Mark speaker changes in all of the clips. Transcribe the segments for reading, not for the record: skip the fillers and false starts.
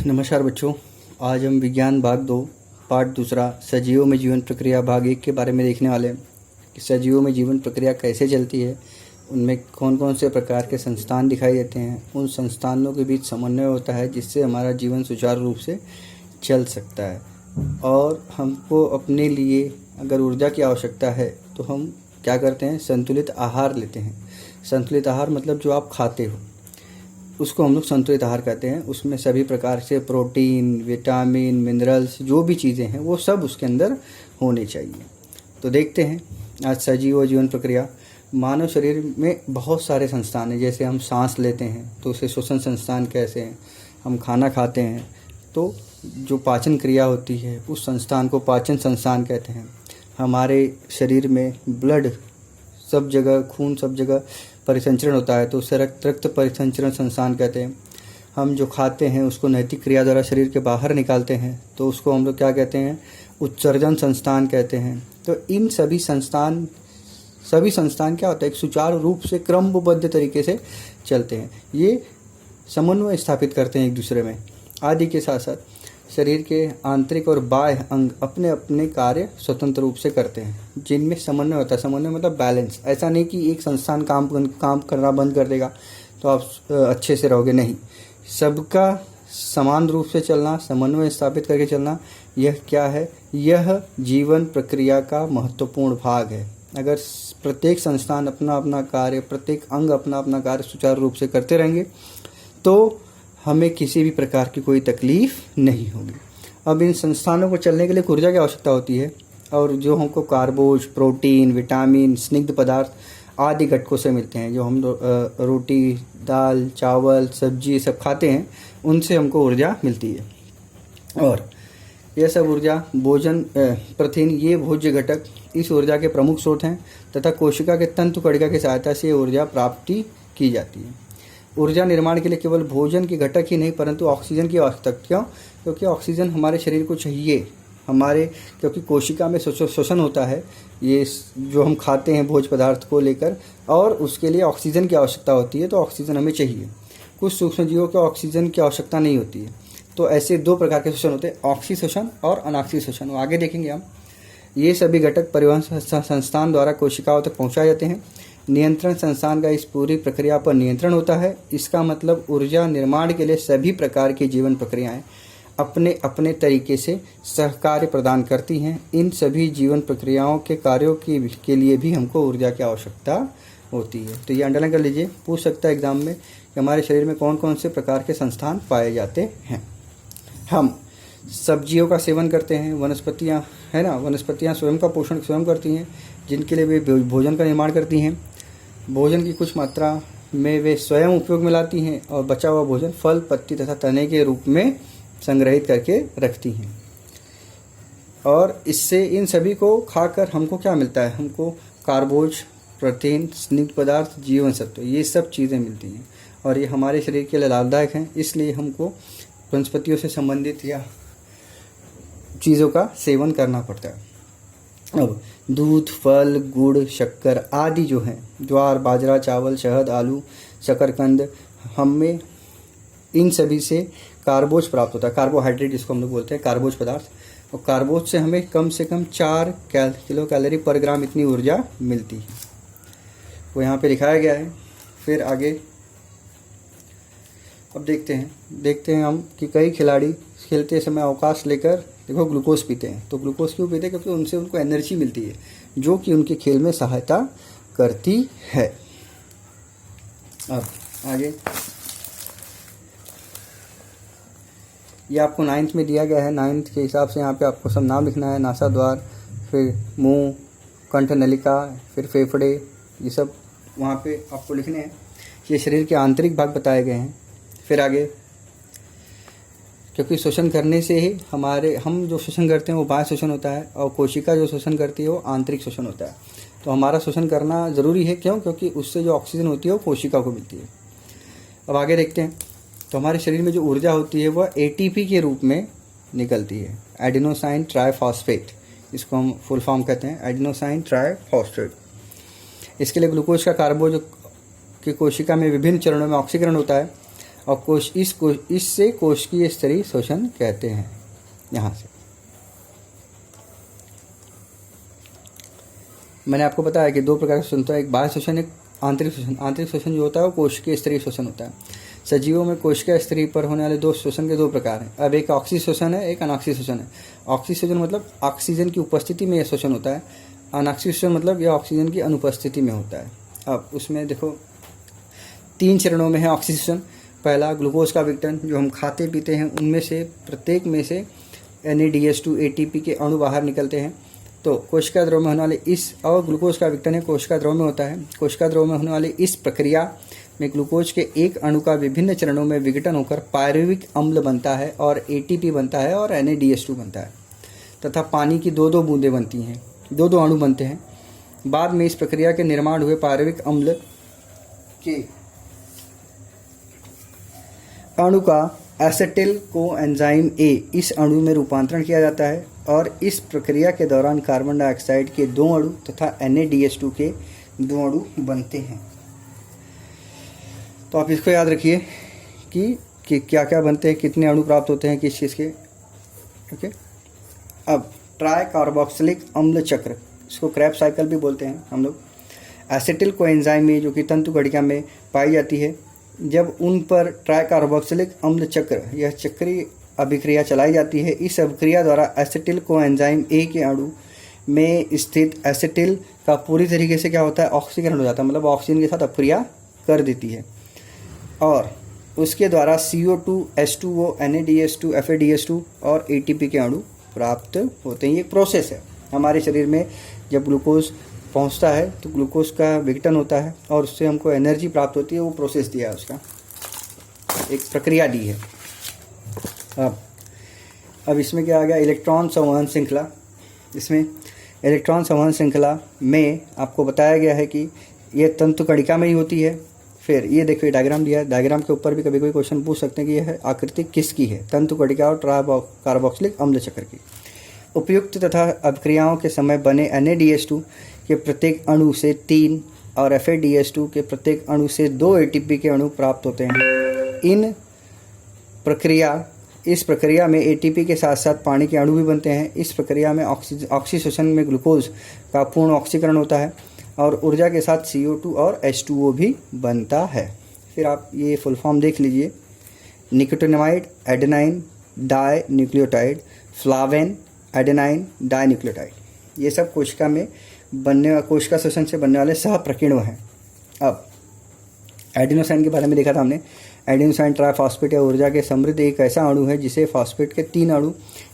Speaker 1: नमस्कार बच्चों। आज हम विज्ञान भाग 2 पार्ट दूसरा सजीवों में जीवन प्रक्रिया भाग 1 के बारे में देखने वाले हैं कि सजीवों में जीवन प्रक्रिया कैसे चलती है, उनमें कौन कौन से प्रकार के संस्थान दिखाई देते हैं, उन संस्थानों के बीच समन्वय होता है जिससे हमारा जीवन सुचारू रूप से चल सकता है। और हमको अपने लिए अगर ऊर्जा की आवश्यकता है तो हम क्या करते हैं, संतुलित आहार लेते हैं। संतुलित आहार मतलब जो आप खाते हो उसको हम लोग संतुलित आहार कहते हैं। उसमें सभी प्रकार से प्रोटीन, विटामिन, मिनरल्स जो भी चीज़ें हैं वो सब उसके अंदर होने चाहिए। तो देखते हैं आज सजीव जीवन प्रक्रिया। मानव शरीर में बहुत सारे संस्थान हैं। जैसे हम सांस लेते हैं तो उसे श्वसन संस्थान कैसे हैं, हम खाना खाते हैं तो जो पाचन क्रिया होती है उस संस्थान को पाचन संस्थान कहते हैं। हमारे शरीर में ब्लड सब जगह, खून सब जगह परिसंचरण होता है तो उसे रक्त परिसंचरण संस्थान कहते हैं। हम जो खाते हैं उसको नैतिक क्रिया द्वारा शरीर के बाहर निकालते हैं तो उसको हम लोग क्या कहते हैं, उत्सर्जन संस्थान कहते हैं। तो इन सभी संस्थान क्या होता है, एक सुचारू रूप से क्रमबद्ध तरीके से चलते हैं। ये समन्वय स्थापित करते हैं एक दूसरे में। आदि के साथ साथ शरीर के आंतरिक और बाह्य अंग अपने अपने कार्य स्वतंत्र रूप से करते हैं जिनमें समन्वय होता है। समन्वय मतलब बैलेंस। ऐसा नहीं कि एक संस्थान काम करना बंद कर देगा तो आप अच्छे से रहोगे, नहीं। सबका समान रूप से चलना, समन्वय स्थापित करके चलना, यह क्या है, यह जीवन प्रक्रिया का महत्वपूर्ण भाग है। अगर प्रत्येक संस्थान अपना अपना कार्य, प्रत्येक अंग अपना अपना कार्य सुचारू रूप से करते रहेंगे तो हमें किसी भी प्रकार की कोई तकलीफ नहीं होगी। अब इन संस्थानों को चलने के लिए ऊर्जा की आवश्यकता होती है और जो हमको कार्बोज, प्रोटीन, विटामिन, स्निग्ध पदार्थ आदि घटकों से मिलते हैं। जो हम रोटी, दाल, चावल, सब्जी सब खाते हैं उनसे हमको ऊर्जा मिलती है। और यह सब ऊर्जा भोजन, प्रथिन, ये भोज्य घटक इस ऊर्जा के प्रमुख स्रोत हैं तथा कोशिका के तंतु कणिका की सहायता से ऊर्जा प्राप्ति की जाती है। ऊर्जा निर्माण के लिए केवल भोजन के घटक ही नहीं परंतु ऑक्सीजन की आवश्यकता। क्यों? क्योंकि ऑक्सीजन हमारे शरीर को चाहिए। क्योंकि कोशिका में श्वसन होता है ये जो हम खाते हैं भोज्य पदार्थ को लेकर, और उसके लिए ऑक्सीजन की आवश्यकता होती है तो ऑक्सीजन हमें चाहिए। कुछ सूक्ष्मजीवों को ऑक्सीजन की आवश्यकता नहीं होती है। तो ऐसे दो प्रकार के श्वसन होते हैं, ऑक्सी श्वसन और अनाक्सी श्वसन। आगे देखेंगे हम। ये सभी घटक परिवहन संस्थान द्वारा कोशिकाओं तक पहुँचाए जाते हैं। नियंत्रण संस्थान का इस पूरी प्रक्रिया पर नियंत्रण होता है। इसका मतलब ऊर्जा निर्माण के लिए सभी प्रकार की जीवन प्रक्रियाएं अपने अपने तरीके से सहकार्य प्रदान करती हैं। इन सभी जीवन प्रक्रियाओं के कार्यों के लिए भी हमको ऊर्जा की आवश्यकता होती है। तो ये अंडरलाइन कर लीजिए, पूछ सकता है एग्जाम में कि हमारे शरीर में कौन कौन से प्रकार के संस्थान पाए जाते हैं। हम सब्जियों का सेवन करते हैं, वनस्पतियाँ है ना, वनस्पतियाँ स्वयं का पोषण स्वयं करती हैं जिनके लिए वे भोजन का निर्माण करती हैं। भोजन की कुछ मात्रा में वे स्वयं उपयोग में लाती हैं और बचा हुआ भोजन फल, पत्ती तथा तने के रूप में संग्रहित करके रखती हैं। और इससे इन सभी को खाकर हमको क्या मिलता है, हमको कार्बोज, प्रोटीन, स्निग्ध पदार्थ, जीवन सत्व, ये सब चीज़ें मिलती हैं और ये हमारे शरीर के लिए लाभदायक हैं। इसलिए हमको वनस्पतियों से संबंधित या चीज़ों का सेवन करना पड़ता है। अब दूध, फल, गुड़, शक्कर आदि जो हैं, ज्वार, बाजरा, चावल, शहद, आलू, शकरकंद, हमें इन सभी से कार्बोज प्राप्त होता है। कार्बोहाइड्रेट जिसको हम लोग बोलते हैं, कार्बोज पदार्थ। और कार्बोज से हमें कम से कम 4 किलो कैलोरी पर ग्राम इतनी ऊर्जा मिलती है, वो यहाँ पे दिखाया गया है। फिर आगे अब देखते हैं हम कि कई खिलाड़ी खेलते समय अवकाश लेकर देखो ग्लूकोज पीते हैं। तो ग्लूकोज क्यों पीते हैं? क्योंकि उनसे उनको एनर्जी मिलती है जो कि उनके खेल में सहायता करती है। अब आगे ये आपको 9th में दिया गया है। 9th के हिसाब से यहाँ पे आपको सब नाम लिखना है। नासाद्वार, फिर मुंह, कंठनलिका, फिर फेफड़े, ये सब वहाँ पे आपको लिखने हैं। ये शरीर के आंतरिक भाग बताए गए हैं। फिर आगे, क्योंकि शोषण करने से ही हम जो शोषण करते हैं वो बाह्य शोषण होता है और कोशिका जो शोषण करती है वो आंतरिक शोषण होता है। तो हमारा शोषण करना ज़रूरी है। क्यों? क्योंकि उससे जो ऑक्सीजन होती है वो कोशिका को मिलती है। अब आगे देखते हैं। तो हमारे शरीर में जो ऊर्जा होती है वह ATP के रूप में निकलती है, एडिनोसाइन ट्राइफॉस्फेट, इसको हम फुल फॉर्म कहते हैं, एडिनोसाइन ट्राइफॉस्फेट। इसके लिए ग्लूकोज का कार्बोज की कोशिका में विभिन्न चरणों में ऑक्सीकरण होता है और इससे कोशिकीय स्तरीय शोषण कहते हैं। यहाँ से मैंने आपको बताया कि दो प्रकार का शोषण होता है, एक बाह्य शोषण, एक आंतरिक शोषण। आंतरिक शोषण जो होता है वो कोशिकीय स्तरीय शोषण होता है। सजीवों में कोशिकीय स्तरीय पर होने वाले दो शोषण के दो प्रकार हैं। अब एक ऑक्सी शोषण है, एक अनॉक्सी शोषण है। ऑक्सी शोषण मतलब ऑक्सीजन की उपस्थिति में यह शोषण होता है। अनॉक्सी शोषण मतलब यह ऑक्सीजन की अनुपस्थिति में होता है। अब उसमें देखो 3 चरणों में है ऑक्सी शोषण। पहला ग्लूकोज का विघटन, जो हम खाते पीते हैं उनमें से प्रत्येक में से NADH2 ATP के अणु बाहर निकलते हैं। तो कोशिका द्रव में होने वाले इस, और ग्लूकोज का विघटन है कोशिका द्रव में होता है। कोशिका द्रव में होने वाली इस प्रक्रिया में ग्लूकोज के एक अणु का विभिन्न चरणों में विघटन होकर पायरुविक अम्ल बनता है और ATP बनता है और NADH2 बनता है तथा पानी की 2-2 बूंदें बनती हैं, 2-2 अणु बनते हैं। बाद में इस प्रक्रिया के निर्माण हुए पायरुविक अम्ल के अणु का एसिटिल को एंजाइम A इस अणु में रूपांतरण किया जाता है और इस प्रक्रिया के दौरान कार्बन डाइऑक्साइड के 2 अणु तथा NADH2 के 2 अणु बनते हैं। तो आप इसको याद रखिए कि क्या क्या बनते हैं, कितने अणु प्राप्त होते हैं किस चीज़ के। ओके, अब ट्राई कार्बोक्सिलिक अम्ल चक्र, इसको क्रैब साइकिल भी बोलते हैं हम लोग। एसिटिल को एंजाइम में जो कि तंतु कणिका में पाई जाती है, जब उन पर ट्राई कार्बोक्सिलिक अम्ल चक्र, यह चक्रीय अभिक्रिया चलाई जाती है। इस अभिक्रिया द्वारा एसिटिल को एंजाइम A के अणु में स्थित एसिटिल का पूरी तरीके से क्या होता है, ऑक्सीकरण हो जाता है, मतलब ऑक्सीजन के साथ अभिक्रिया कर देती है और उसके द्वारा CO2, H2O, NADH2, FADH2 और ATP के अणु प्राप्त होते हैं। ये प्रोसेस है हमारे शरीर में। जब ग्लूकोज पहुंचता है तो ग्लूकोज का विघटन होता है और उससे हमको एनर्जी प्राप्त होती है। वो प्रोसेस दिया है, उसका एक प्रक्रिया दी है। अब इसमें क्या आ गया, इलेक्ट्रॉन संवहन श्रृंखला। इसमें इलेक्ट्रॉन संवहन श्रृंखला में आपको बताया गया है कि ये तंतु कणिका में ही होती है। फिर ये देखिए डायग्राम दिया है, डायग्राम के ऊपर भी कभी कोई क्वेश्चन पूछ सकते हैं कि यह आकृति किसकी है, तंतु कणिका और कार्बोक्सिलिक अम्ल चक्र की। उपयुक्त तथा अभिक्रियाओं के समय बने NADH2 के प्रत्येक अणु से 3 और FADH2 के प्रत्येक अणु से 2 ATP के अणु प्राप्त होते हैं। इस प्रक्रिया में ATP के साथ साथ पानी के अणु भी बनते हैं। इस प्रक्रिया में ऑक्सीशोषण में ग्लूकोज का पूर्ण ऑक्सीकरण होता है और ऊर्जा के साथ CO2 और H2O भी बनता है। फिर आप ये फुल फॉर्म देख लीजिए, nicotinamide adenine dinucleotide, flavin adenine dinucleotide, ये सब कोशिका में कोशिका शोषण से बनने वाले सह प्रकीर्णक हैं। अब एडिनोसाइन के बारे में देखा था हमने। एडिनोसाइन ट्राइफॉस्फेट या ऊर्जा के समृद्ध एक ऐसा अणु है जिसे फॉस्फेट के 3 अणु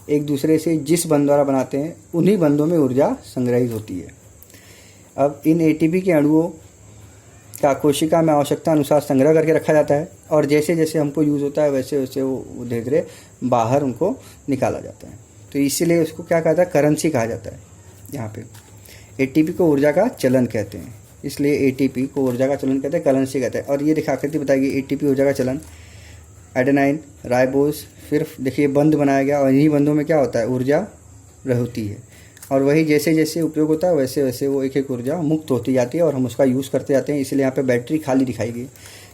Speaker 1: एक दूसरे से जिस बंध द्वारा बनाते हैं उन्हीं बंधों में ऊर्जा संग्रहित होती है। अब इन ATP के अणुओं का कोशिका में आवश्यकता अनुसार संग्रह करके रखा जाता है और जैसे जैसे हमको यूज़ होता है वैसे वैसे वो धीरे धीरे बाहर उनको निकाला जाता है। तो इसीलिए उसको क्या कहता है, करेंसी कहा जाता है। यहाँ पे ATP को ऊर्जा का चलन कहते हैं, इसलिए ATP को ऊर्जा का चलन कहते हैं, करेंसी कहते हैं। और ये देखा आकृति बताएगी ATP ऊर्जा का चलन, एडेनाइन राइबोज, फिर देखिए बंध बनाया गया और इन्हीं बंधों में क्या होता है, ऊर्जा होती है और वही जैसे जैसे उपयोग होता है वैसे वैसे वो एक एक ऊर्जा मुक्त होती जाती है और हम उसका यूज़ करते जाते हैं। इसलिए यहाँ पे बैटरी खाली दिखाई गई।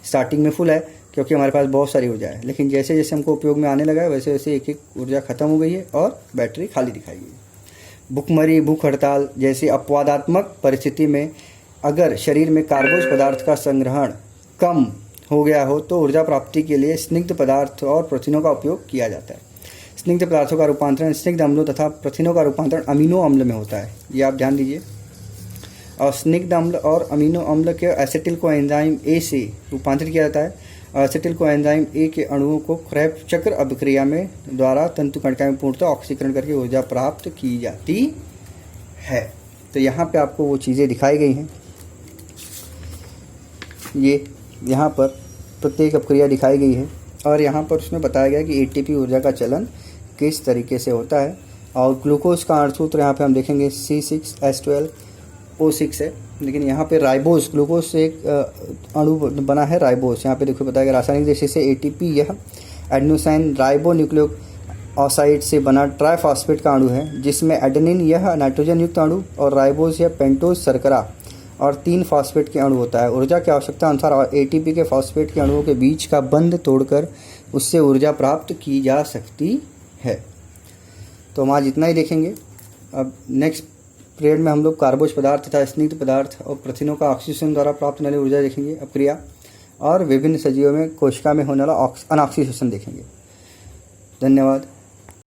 Speaker 1: स्टार्टिंग में फुल है क्योंकि हमारे पास बहुत सारी ऊर्जा है, लेकिन जैसे जैसे हमको उपयोग में आने लगा है वैसे वैसे एक एक ऊर्जा खत्म हो गई है और बैटरी खाली दिखाई गई। भूखमरी, भूख हड़ताल जैसी अपवादात्मक परिस्थिति में अगर शरीर में कार्बोज पदार्थ का संग्रहण कम हो गया हो तो ऊर्जा प्राप्ति के लिए स्निग्ध पदार्थ और प्रोटीनों का उपयोग किया जाता है। स्निग्ध पदार्थों का रूपांतरण स्निग्ध अम्लों तथा प्रोटीनों का रूपांतरण अमीनो अम्ल में होता है, ये आप ध्यान दीजिए। और स्निग्ध अम्ल और अमीनो अम्ल के एसिटिल को एंजाइम A से रूपांतरित किया जाता है और एसिटिल को एंजाइम A के अणुओं को क्रेब्स चक्र अभिक्रिया में द्वारा तंतु कणिका में पूर्णतः ऑक्सीकरण करके ऊर्जा प्राप्त की जाती है। तो यहाँ पे आपको वो चीज़ें दिखाई गई हैं, ये यहाँ पर प्रत्येक अपक्रिया दिखाई गई है और यहाँ पर उसमें बताया गया कि ATP ऊर्जा का चलन किस तरीके से होता है। और ग्लूकोज का अणुसूत्र यहाँ पे हम देखेंगे C6H12O6 है, लेकिन यहाँ पे राइबोज, ग्लूकोज से एक अणु बना है राइबोज। यहाँ पे देखो बताया गया रासायनिक दृष्टि से ATP यह एडेनोसाइन राइबो न्यूक्लिक ऑक्साइड से बना ट्राइफॉस्फेट का अणु है जिसमें एडेनिन यह नाइट्रोजन युक्त अणु और राइबोज यह पेंटोज शर्करा और 3 फॉस्फेट के अणु होता है। ऊर्जा की आवश्यकता अनुसार एटीपी के फॉस्फेट के अणुओं के बीच का बंध तोड़कर उससे ऊर्जा प्राप्त की जा सकती है। तो हम आज इतना ही देखेंगे। अब नेक्स्ट पीरियड में हम लोग कार्बोज पदार्थ तथा स्निग्ध पदार्थ और प्रथिनों का ऑक्सीजन द्वारा प्राप्त होने वाली ऊर्जा देखेंगे, अपक्रिया, और विभिन्न सजीवों में कोशिका में होने वाला अनऑक्सीडेशन देखेंगे। धन्यवाद।